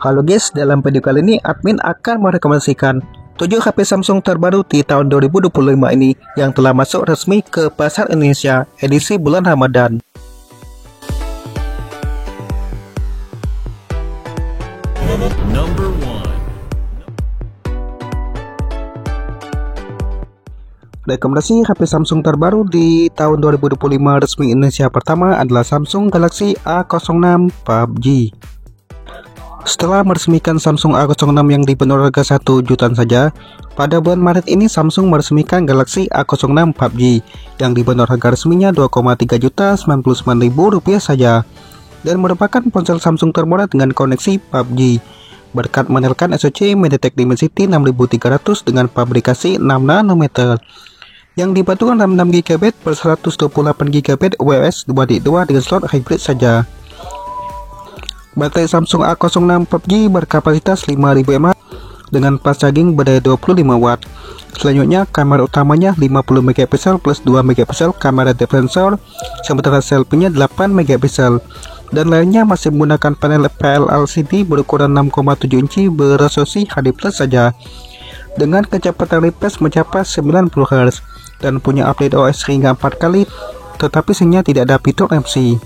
Halo guys, dalam video kali ini admin akan merekomendasikan 7 HP Samsung terbaru di tahun 2025 ini yang telah masuk resmi ke pasar Indonesia edisi bulan Ramadan. Number 1. Rekomendasi HP Samsung terbaru di tahun 2025 resmi Indonesia pertama adalah Samsung Galaxy A06 PUBG. Setelah meresmikan Samsung A06 yang dibanderol harga 1 jutaan saja, pada bulan Maret ini Samsung meresmikan Galaxy A06 PUBG yang dibanderol harga resminya Rp2,399.000 saja dan merupakan ponsel Samsung termurah dengan koneksi PUBG berkat mengandalkan SoC MediaTek Dimensity 6300 dengan fabrikasi 6 nanometer yang dibantukan RAM 6GB per 128GB UFS 2.2 dengan slot hybrid saja. Baterai Samsung A06 PUBG berkapasitas 5000 mAh dengan fast charging berdaya 25 watt. Selanjutnya, kamera utamanya 50 megapiksel plus 2 megapiksel kamera depth sensor, sementara selfie-nya 8 megapiksel. Dan lainnya masih menggunakan panel PL LCD berukuran 6,7 inci beresolusi HD+ saja. Dengan kecepatan refresh mencapai 90 Hz dan punya update OS hingga 4 kali, tetapi sayangnya tidak ada fitur MC.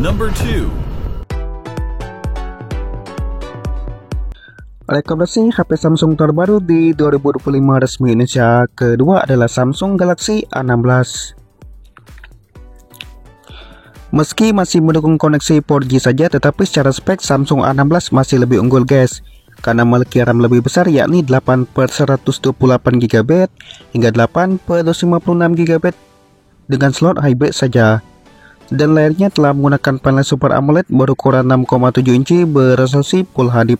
Number 2. Rekomendasi HP Samsung terbaru di 2025 resmi Indonesia kedua adalah Samsung Galaxy A16. Meski masih mendukung koneksi 4G saja, tetapi secara spek Samsung A16 masih lebih unggul guys, karena memiliki RAM lebih besar yakni 8/128GB hingga 8/256GB dengan slot hybrid saja. Dan layarnya telah menggunakan panel Super AMOLED berukuran 6,7 inci beresolusi Full HD+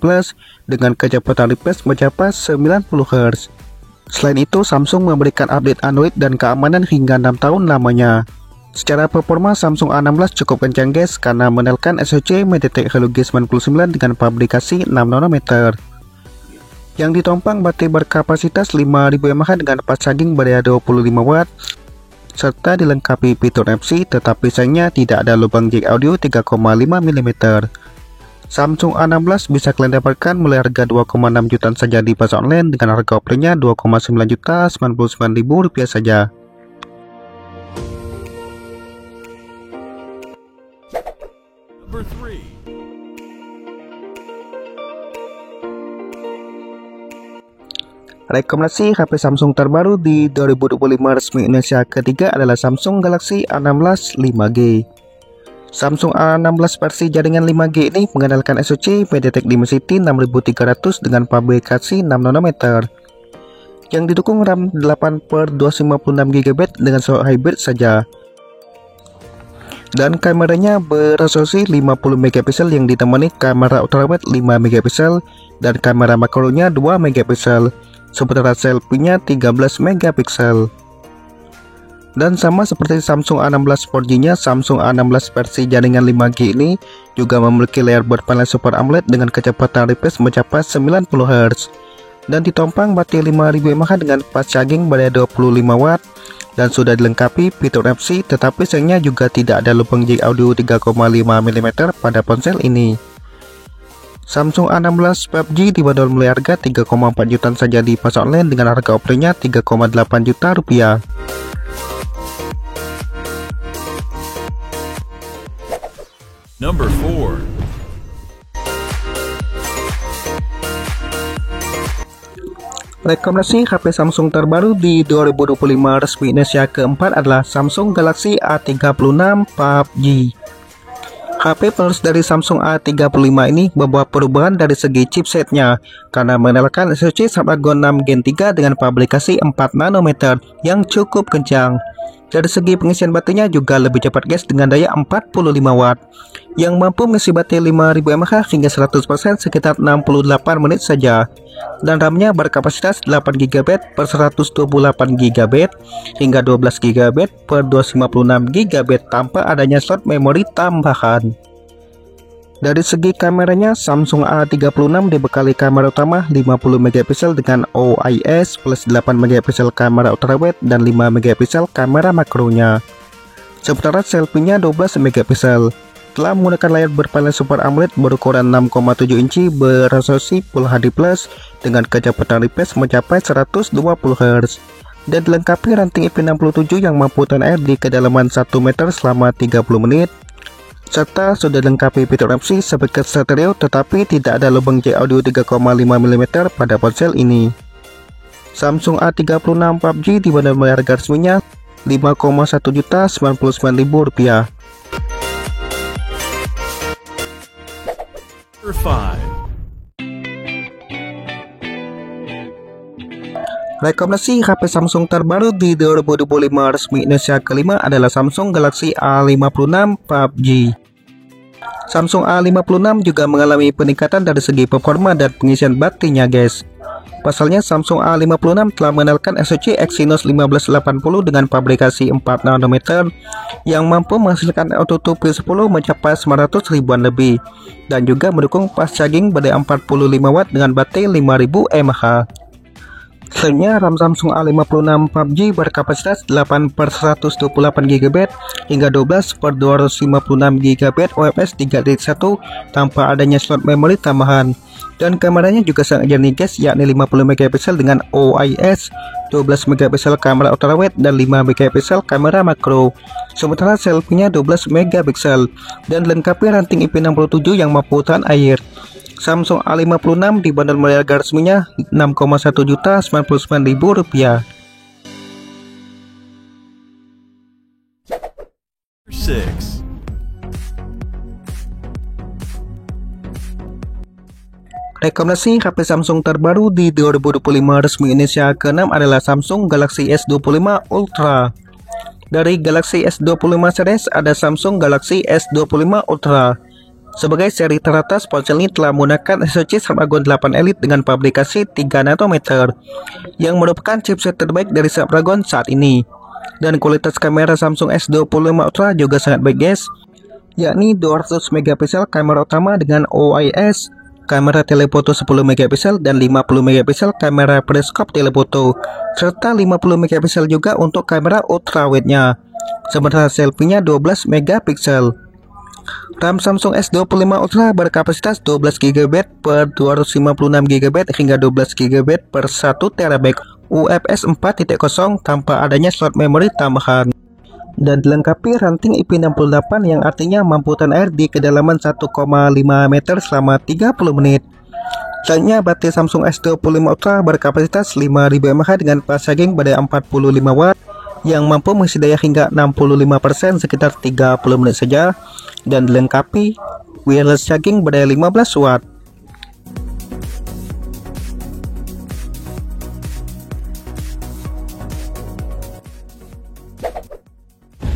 dengan kecepatan refresh mencapai 90 Hz. Selain itu, Samsung memberikan update Android dan keamanan hingga 6 tahun lamanya. Secara performa, Samsung A16 cukup kencang guys karena mengandalkan SoC MediaTek Helio G99 dengan fabrikasi 6 nanometer. Yang ditompang baterai berkapasitas 5000 mAh dengan fast charging berdaya 25 watt. Serta dilengkapi fitur MC, tetapi sayangnya tidak ada lubang jack audio 3,5 mm. Samsung A16 bisa kalian dapatkan mulai harga 2,6 jutaan saja di pasar online dengan harga offline-nya Rp2,999.000 saja. Number 3. Rekomendasi HP Samsung terbaru di 2025 resmi Indonesia ketiga adalah Samsung Galaxy A16 5G. Samsung A16 versi jaringan 5G ini mengandalkan SoC MediaTek Dimensity 6300 dengan fabrikasi 6 nanometer yang didukung RAM 8/256GB dengan slot hybrid saja. Dan kameranya beresolusi 50 megapiksel yang ditemani kamera ultrawide 5 megapiksel dan kamera makronya 2 megapiksel. Sementara selfie-nya 13 megapiksel. Dan sama seperti Samsung A16 4G-nya, Samsung A16 versi jaringan 5G ini juga memiliki layar berpanel Super AMOLED dengan kecepatan refresh mencapai 90 Hz dan ditompang baterai 5000 mAh dengan fast charging berdaya 25 watt dan sudah dilengkapi fitur FC, tetapi sayangnya juga tidak ada lubang jack audio 3,5 mm pada ponsel ini. Samsung A16 PUBG dibanderol mulai harga 3,4 jutaan saja di pasar online dengan harga offline-nya Rp3,8 juta. Number 4. Rekomendasi HP Samsung terbaru di 2025 resmi Indonesia keempat adalah Samsung Galaxy A36 PUBG. HP penerus dari Samsung A35 ini membawa perubahan dari segi chipsetnya karena mengandalkan SoC Snapdragon 6 Gen 3 dengan fabrikasi 4 nanometer yang cukup kencang. Dari segi pengisian baterainya juga lebih cepat guys dengan daya 45 watt yang mampu mengisi baterai 5000 mAh hingga 100% sekitar 68 menit saja. Dan RAM-nya berkapasitas 8GB per 128GB hingga 12GB per 256GB tanpa adanya slot memori tambahan. Dari segi kameranya, Samsung A36 dibekali kamera utama 50 megapiksel dengan OIS plus 8 megapiksel kamera ultrawide dan 5 megapiksel kamera makronya. Sementara selfie-nya 12 megapiksel. Telah menggunakan layar berpanel Super AMOLED berukuran 6,7 inci beresolusi Full HD+ dengan kecepatan refresh mencapai 120 Hz dan dilengkapi ranting IP67 yang mampu tahan air di kedalaman 1 meter selama 30 menit. Serta sudah dilengkapi fitur MC speaker stereo, tetapi tidak ada lubang jack audio 3,5 mm pada ponsel ini. Samsung A36 PUBG dibanderol mulai harga resminya Rp5,1.099.000. Number 5. Rekomendasi HP Samsung terbaru di 2025 resmi Indonesia kelima adalah Samsung Galaxy A56 PUBG. Samsung A56 juga mengalami peningkatan dari segi performa dan pengisian baterainya guys. Pasalnya Samsung A56 telah mengenalkan SoC Exynos 1580 dengan pabrikasi 4 nanometer yang mampu menghasilkan AutoTune P10 mencapai 900 ribuan lebih dan juga mendukung fast charging pada 45 watt dengan baterai 5000 mAh. Selanjutnya, RAM Samsung A56 PUBG berkapasitas 8/128 GB hingga 12/256 GB UFS 3.1 tanpa adanya slot memori tambahan. Dan kameranya juga sangat jernih guys, yakni 50 megapiksel dengan OIS, 12 megapiksel kamera ultrawide dan 5 megapiksel kamera makro. Sementara selfie-nya 12 megapiksel dan dilengkapi ranting IP67 yang mampu tahan air. Samsung A56 dibanderol mulai harga resminya Rp6,1.099.000. 6. Rekomendasi HP Samsung terbaru di 2025 resmi Indonesia ke-6 adalah Samsung Galaxy S25 Ultra. Dari Galaxy S25 series ada Samsung Galaxy S25 Ultra. Sebagai seri teratas, ponsel ini telah menggunakan SoC Snapdragon 8 Elite dengan pabrikasi 3 nanometer yang merupakan chipset terbaik dari Snapdragon saat ini. Dan kualitas kamera Samsung S25 Ultra juga sangat baik guys, yakni 200 megapiksel kamera utama dengan OIS, kamera telefoto 10 megapiksel dan 50 megapiksel kamera periskop telefoto, serta 50 megapiksel juga untuk kamera ultrawide-nya. Sementara selfie-nya 12 megapiksel. RAM Samsung S25 Ultra berkapasitas 12 GB per 256 GB hingga 12 GB per 1 TB UFS 4.0 tanpa adanya slot memori tambahan dan dilengkapi ranting IP68 yang artinya mampu tahan air di kedalaman 1,5 meter selama 30 menit. Selanjutnya, baterai Samsung S25 Ultra berkapasitas 5000 mAh dengan fast charging pada 45 watt yang mampu mengisi daya hingga 65% sekitar 30 menit saja dan dilengkapi wireless charging berdaya 15 watt.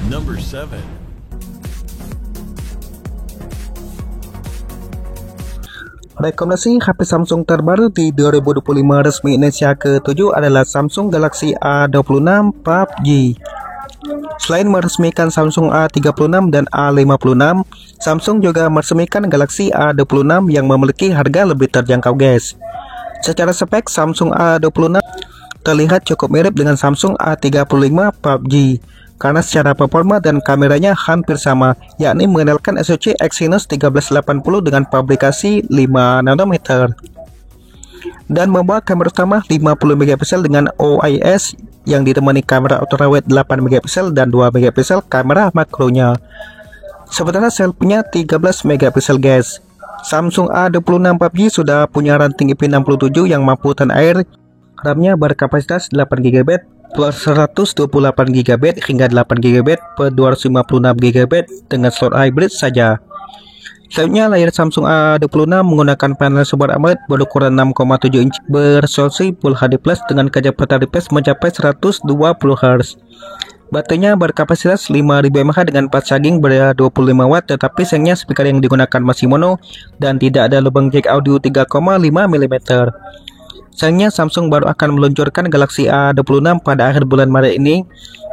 Number 7. Rekomendasi HP Samsung terbaru di 2025 resmi Indonesia ke-7 adalah Samsung Galaxy A26 PUBG. Selain meresmikan Samsung A36 dan A56, Samsung juga meresmikan Galaxy A26 yang memiliki harga lebih terjangkau guys. Secara spek, Samsung A26 terlihat cukup mirip dengan Samsung A35 PUBG karena secara performa dan kameranya hampir sama, yakni mengandalkan SoC Exynos 1380 dengan pabrikasi 5 nanometer dan membawa kamera utama 50 megapiksel dengan OIS yang ditemani kamera ultrawide 8 megapiksel dan 2 megapiksel kamera makronya. Sementara selfie-nya 13 megapiksel guys. Samsung A26 PUBG sudah punya ranting IP67 yang mampu tahan air. RAM-nya berkapasitas 8 GB per 128 GB hingga 8 GB per 256 GB dengan slot hybrid saja. Selanjutnya, layar Samsung A26 menggunakan panel Super AMOLED berukuran 6,7 inci beresolusi Full HD+ dengan kecepatan refresh mencapai 120 Hz. Baterainya berkapasitas 5000 mAh dengan fast charging berdaya 25 watt, tetapi sayangnya speaker yang digunakan masih mono dan tidak ada lubang jack audio 3,5 mm. Sayangnya Samsung baru akan meluncurkan Galaxy A26 pada akhir bulan Maret ini,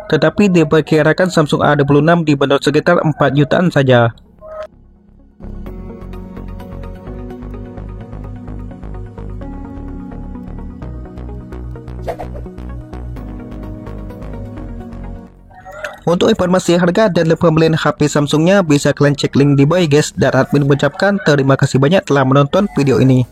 tetapi diperkirakan Samsung A26 dibanderol sekitar 4 jutaan saja. Untuk informasi harga dan pembelian HP Samsungnya bisa kalian cek link di bawah guys. Dan admin mengucapkan terima kasih banyak telah menonton video ini.